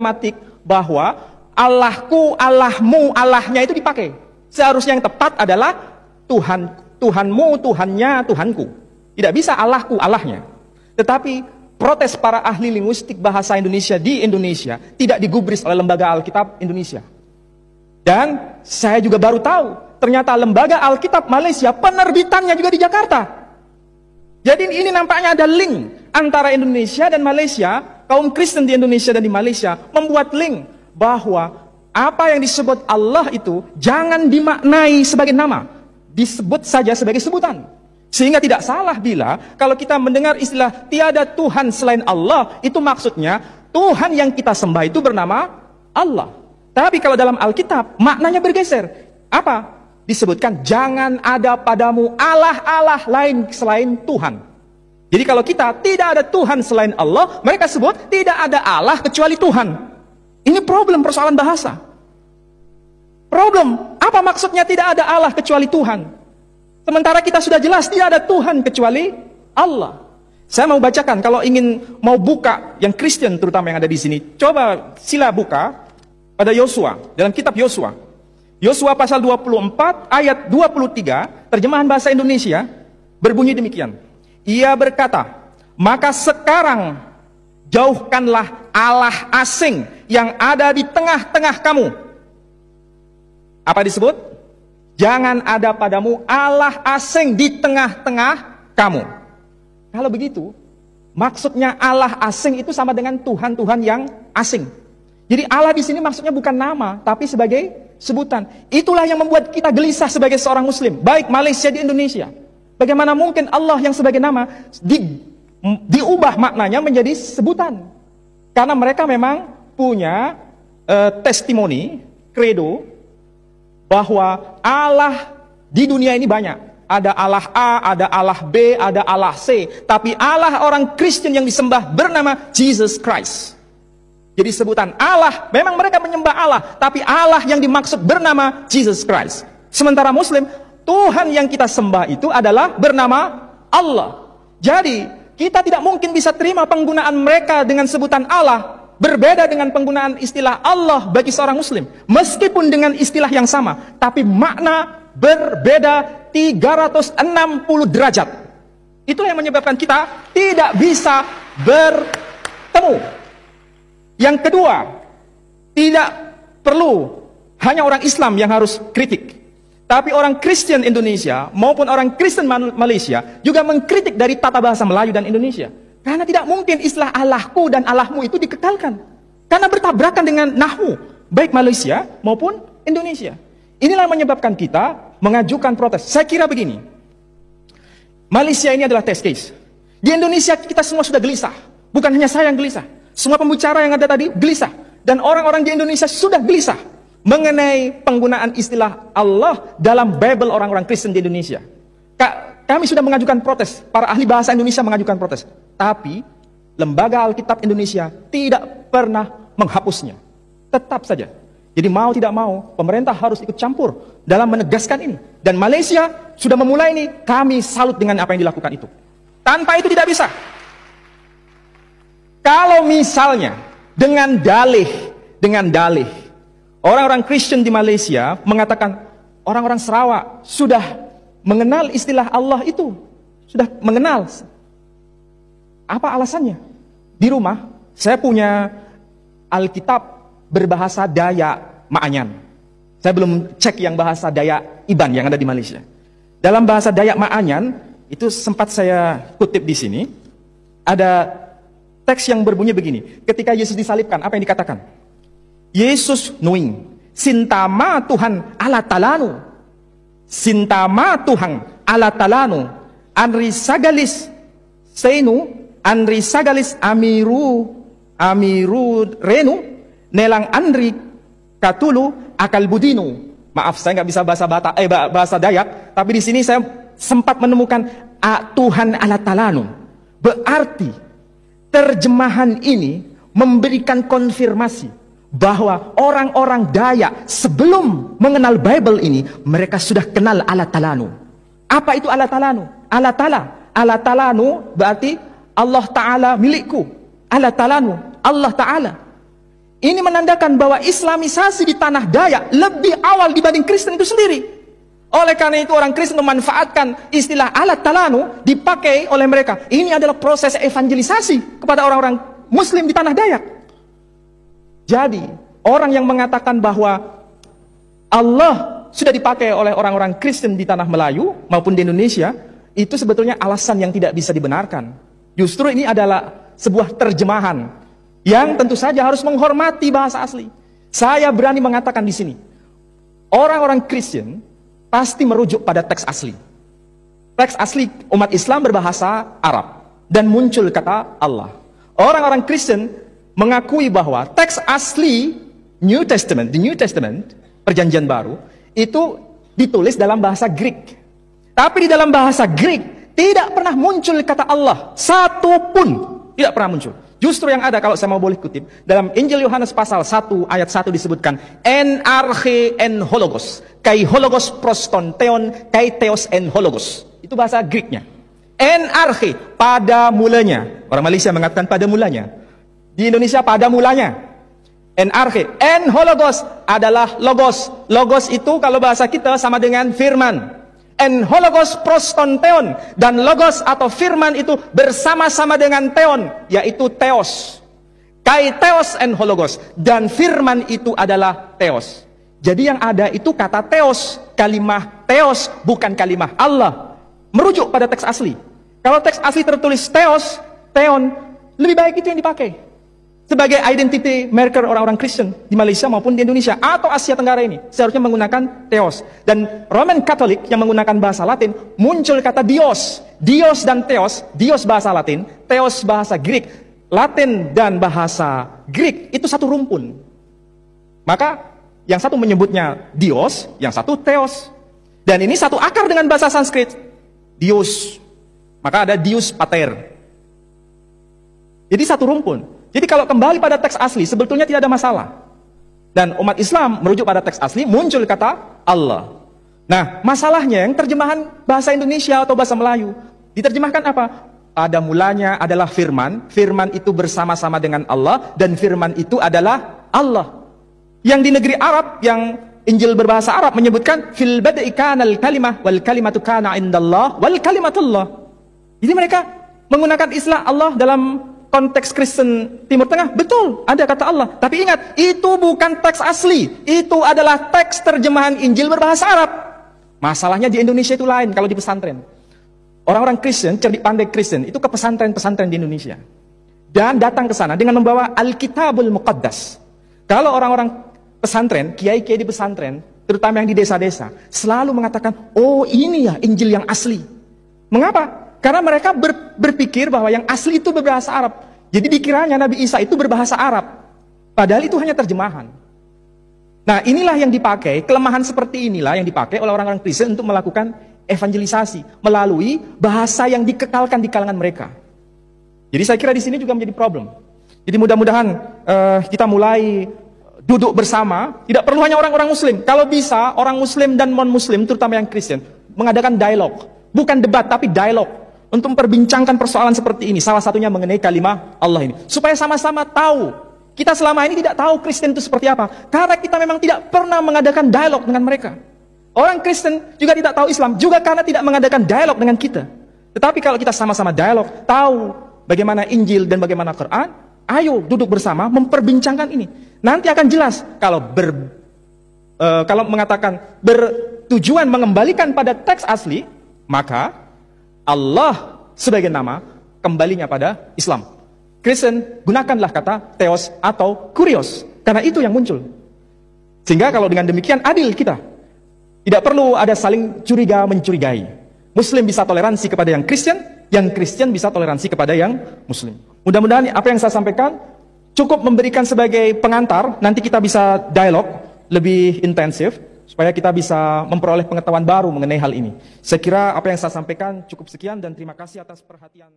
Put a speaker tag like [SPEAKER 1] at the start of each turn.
[SPEAKER 1] gramatik bahwa Allahku, Allahmu, Allahnya itu dipakai. Seharusnya yang tepat adalah Tuhan, Tuhanmu, Tuhannya, Tuhanku. Tidak bisa Allahku, Allahnya. Tetapi protes para ahli linguistik bahasa Indonesia di Indonesia tidak digubris oleh Lembaga Alkitab Indonesia. Dan saya juga baru tahu, ternyata Lembaga Alkitab Malaysia penerbitannya juga di Jakarta. Jadi ini nampaknya ada link antara Indonesia dan Malaysia, kaum Kristen di Indonesia dan di Malaysia membuat link bahwa apa yang disebut Allah itu jangan dimaknai sebagai nama, disebut saja sebagai sebutan. Sehingga tidak salah bila kalau kita mendengar istilah tiada Tuhan selain Allah, itu maksudnya Tuhan yang kita sembah itu bernama Allah. Tapi kalau dalam Alkitab maknanya bergeser. Apa? Disebutkan jangan ada padamu Allah-Allah lain selain Tuhan. Jadi kalau kita tidak ada Tuhan selain Allah, mereka sebut tidak ada Allah kecuali Tuhan. Ini problem persoalan bahasa. Problem, apa maksudnya tidak ada Allah kecuali Tuhan? Sementara kita sudah jelas tidak ada Tuhan kecuali Allah. Saya mau bacakan, kalau ingin mau buka yang Kristen terutama yang ada di sini, coba sila buka pada Yosua, dalam kitab Yosua. Yosua pasal 24 ayat 23, terjemahan bahasa Indonesia berbunyi demikian. Ia berkata, maka sekarang jauhkanlah Allah asing yang ada di tengah-tengah kamu. Apa disebut? Jangan ada padamu Allah asing di tengah-tengah kamu. Kalau begitu, maksudnya Allah asing itu sama dengan Tuhan-Tuhan yang asing. Jadi Allah di sini maksudnya bukan nama, tapi sebagai sebutan. Itulah yang membuat kita gelisah sebagai seorang Muslim, baik Malaysia di Indonesia. Bagaimana mungkin Allah yang sebagai nama diubah maknanya menjadi sebutan? Karena mereka memang punya testimoni, credo, bahwa Allah di dunia ini banyak. Ada Allah A, ada Allah B, ada Allah C. Tapi Allah orang Kristen yang disembah bernama Jesus Christ. Jadi sebutan Allah, memang mereka menyembah Allah, tapi Allah yang dimaksud bernama Jesus Christ. Sementara Muslim, Tuhan yang kita sembah itu adalah bernama Allah. Jadi kita tidak mungkin bisa terima penggunaan mereka dengan sebutan Allah berbeda dengan penggunaan istilah Allah bagi seorang Muslim. Meskipun dengan istilah yang sama, tapi makna berbeda 360 derajat. Itu yang menyebabkan kita tidak bisa bertemu. Yang kedua, tidak perlu hanya orang Islam yang harus kritik. Tapi orang Kristen Indonesia maupun orang Kristen Malaysia juga mengkritik dari tata bahasa Melayu dan Indonesia. Karena tidak mungkin istilah Allahku dan Allahmu itu dikekalkan. Karena bertabrakan dengan nahwu, baik Malaysia maupun Indonesia. Inilah yang menyebabkan kita mengajukan protes. Saya kira begini, Malaysia ini adalah test case. Di Indonesia kita semua sudah gelisah. Bukan hanya saya yang gelisah. Semua pembicara yang ada tadi gelisah. Dan orang-orang di Indonesia sudah gelisah mengenai penggunaan istilah Allah dalam Bible orang-orang Kristen di Indonesia. Kami sudah mengajukan protes. Para ahli bahasa Indonesia mengajukan protes. Tapi Lembaga Alkitab Indonesia tidak pernah menghapusnya. Tetap saja. Jadi mau tidak mau, pemerintah harus ikut campur dalam menegaskan ini. Dan Malaysia sudah memulai ini, kami salut dengan apa yang dilakukan itu. Tanpa itu tidak bisa. Kalau misalnya dengan dalih, orang-orang Kristen di Malaysia mengatakan orang-orang Sarawak sudah mengenal istilah Allah itu, sudah mengenal. Apa alasannya? Di rumah saya punya Alkitab berbahasa Dayak Maanyan. Saya belum cek yang bahasa Dayak Iban yang ada di Malaysia. Dalam bahasa Dayak Maanyan itu sempat saya kutip di sini. Ada teks yang berbunyi begini. Ketika Yesus disalibkan, apa yang dikatakan? Yesus nuing, sintama Tuhan Allah talanu. Sintama Tuhan Allah talanu. Anri sagalis seinu, anri sagalis amiru renu, nelang andri katulu akal budinu. Maaf, saya nggak bisa bahasa Dayak, tapi di sini saya sempat menemukan Tuhan Allah talanu. Berarti terjemahan ini memberikan konfirmasi bahwa orang-orang Dayak sebelum mengenal Bible ini, mereka sudah kenal Allah Talanu. Apa itu Allah Talanu? Allah Talanu berarti Allah Ta'ala milikku. Allah Talanu, Allah Ta'ala. Ini menandakan bahwa Islamisasi di tanah Dayak lebih awal dibanding Kristen itu sendiri. Oleh karena itu orang Kristen memanfaatkan istilah alat talanu dipakai oleh mereka. Ini adalah proses evangelisasi kepada orang-orang Muslim di tanah Dayak. Jadi orang yang mengatakan bahwa Allah sudah dipakai oleh orang-orang Kristen di tanah Melayu maupun di Indonesia, itu sebetulnya alasan yang tidak bisa dibenarkan. Justru ini adalah sebuah terjemahan yang tentu saja harus menghormati bahasa asli. Saya berani mengatakan di sini, orang-orang Kristen pasti merujuk pada teks asli. Teks asli umat Islam berbahasa Arab dan muncul kata Allah. Orang-orang Kristen mengakui bahwa teks asli New Testament, the New Testament, Perjanjian Baru, itu ditulis dalam bahasa Greek. Tapi di dalam bahasa Greek tidak pernah muncul kata Allah, satu pun tidak pernah muncul. Justru yang ada, kalau saya mau boleh kutip, dalam Injil Yohanes pasal 1 ayat 1 disebutkan en arche en hologos, kai hologos proston theon, kai theos en hologos. Itu bahasa Greeknya. En arche, pada mulanya. Orang Malaysia mengatakan pada mulanya. Di Indonesia pada mulanya. En arche, en hologos adalah logos. Logos itu kalau bahasa kita sama dengan firman. En hologos proston theon, dan logos atau firman itu bersama-sama dengan theon, yaitu theos. Kai theos en hologos, dan firman itu adalah theos. Jadi yang ada itu kata theos, kalimah theos, bukan kalimah Allah. Merujuk pada teks asli. Kalau teks asli tertulis theos, theon, lebih baik itu yang dipakai sebagai identity marker orang-orang Kristen di Malaysia maupun di Indonesia atau Asia Tenggara ini. Seharusnya menggunakan theos. Dan Roman Katolik yang menggunakan bahasa Latin, muncul kata dios. Dios dan theos, dios bahasa Latin, theos bahasa Greek. Latin dan bahasa Greek itu satu rumpun. Maka yang satu menyebutnya dios, yang satu theos. Dan ini satu akar dengan bahasa Sanskrit, dios. Maka ada dius pater. Jadi satu rumpun. Jadi kalau kembali pada teks asli, sebetulnya tidak ada masalah. Dan umat Islam merujuk pada teks asli, muncul kata Allah. Nah, masalahnya yang terjemahan bahasa Indonesia atau bahasa Melayu, diterjemahkan apa? Pada mulanya adalah firman, firman itu bersama-sama dengan Allah, dan firman itu adalah Allah. Yang di negeri Arab, yang Injil berbahasa Arab menyebutkan, fil bada'i kanal kalimah, wal kalimatu kana indallah, wal kalimatullah. Jadi mereka menggunakan istilah Allah dalam konteks Kristen Timur Tengah, betul, ada kata Allah. Tapi ingat, itu bukan teks asli. Itu adalah teks terjemahan Injil berbahasa Arab. Masalahnya di Indonesia itu lain, kalau di pesantren. Orang-orang Kristen, cerdik pandai Kristen, itu ke pesantren-pesantren di Indonesia. Dan datang ke sana dengan membawa Alkitabul Muqaddas. Kalau orang-orang pesantren, kiai-kiai di pesantren, terutama yang di desa-desa, selalu mengatakan, oh ini ya Injil yang asli. Mengapa? Karena mereka berpikir bahwa yang asli itu berbahasa Arab. Jadi dikiranya Nabi Isa itu berbahasa Arab. Padahal itu hanya terjemahan. Nah, inilah yang dipakai, kelemahan seperti inilah yang dipakai oleh orang-orang Kristen untuk melakukan evangelisasi melalui bahasa yang dikekalkan di kalangan mereka. Jadi saya kira di sini juga menjadi problem. Jadi mudah-mudahan kita mulai duduk bersama, tidak perlu hanya orang-orang Muslim. Kalau bisa, orang Muslim dan non-Muslim, terutama yang Kristen, mengadakan dialog. Bukan debat, tapi dialog. Untuk memperbincangkan persoalan seperti ini. Salah satunya mengenai kalimah Allah ini. Supaya sama-sama tahu. Kita selama ini tidak tahu Kristen itu seperti apa. Karena kita memang tidak pernah mengadakan dialog dengan mereka. Orang Kristen juga tidak tahu Islam. Juga karena tidak mengadakan dialog dengan kita. Tetapi kalau kita sama-sama dialog, tahu bagaimana Injil dan bagaimana Quran, ayo duduk bersama memperbincangkan ini. Nanti akan jelas. Kalau mengatakan bertujuan mengembalikan pada teks asli, maka Allah sebagai nama kembalinya pada Islam. Kristen, gunakanlah kata theos atau kurios, karena itu yang muncul. Sehingga kalau dengan demikian adil kita. Tidak perlu ada saling curiga mencurigai. Muslim bisa toleransi kepada yang Kristen bisa toleransi kepada yang Muslim. Mudah-mudahan apa yang saya sampaikan cukup memberikan sebagai pengantar. Nanti kita bisa dialog lebih intensif, supaya kita bisa memperoleh pengetahuan baru mengenai hal ini. Saya kira apa yang saya sampaikan cukup sekian dan terima kasih atas perhatian.